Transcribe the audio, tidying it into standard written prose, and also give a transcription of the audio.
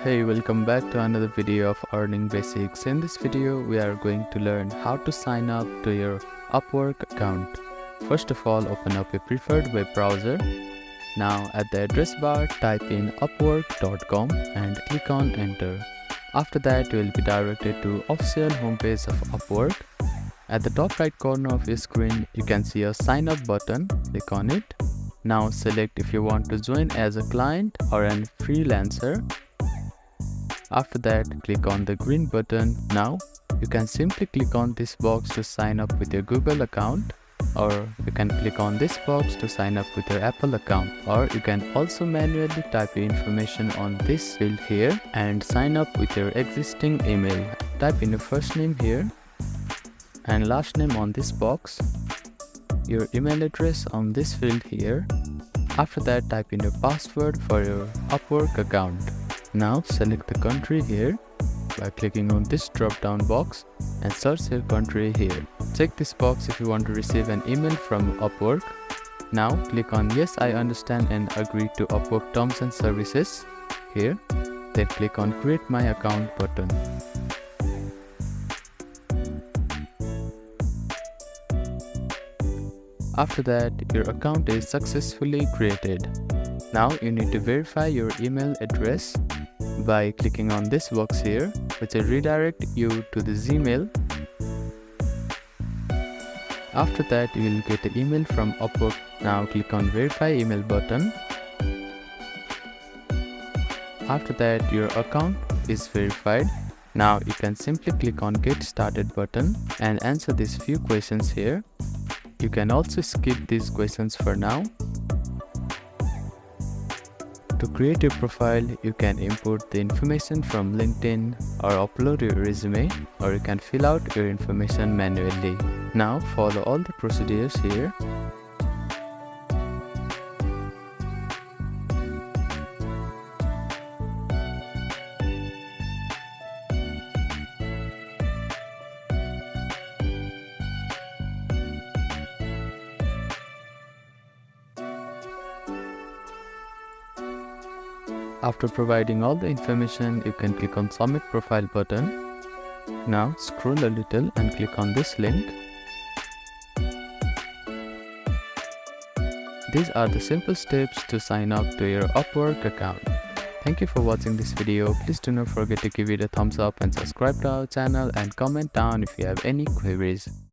Hey, welcome back to another video of Earning Basics. In this video, we are going to learn how to sign up to your Upwork account. First of all, open up your preferred web browser. Now at the address bar, type in upwork.com and click on enter. After that, you will be directed to official homepage of Upwork. At the top right corner of your screen, you can see a sign up button. Click on it. Now select if you want to join as a client or a freelancer. After that, click on the green button. Now, you can simply click on this box to sign up with your Google account, or you can click on this box to sign up with your Apple account, or you can also manually type your information on this field here and sign up with your existing email. Type in your first name here and last name on this box, your email address on this field here. After that, type in your password for your Upwork account. Now select the country here by clicking on this drop down box and search your country here. Check this box if you want to receive an email from Upwork. Now click on yes, I understand and agree to Upwork terms and services here. Then click on create my account button. After that, your account is successfully created. Now you need to verify your email address by clicking on this box here, which will redirect you to the Gmail. After that, you will get an email from Upwork. Now click on verify email button. After that, your account is verified. Now you can simply click on get started button and answer these few questions here. You can also skip these questions for now. To create your profile, you can import the information from LinkedIn or upload your resume, or you can fill out your information manually. Now follow all the procedures here. After providing all the information, you can click on submit profile button. Now scroll a little and click on this link. These are the simple steps to sign up to your Upwork account. Thank you for watching this video. Please do not forget to give it a thumbs up and subscribe to our channel and comment down if you have any queries.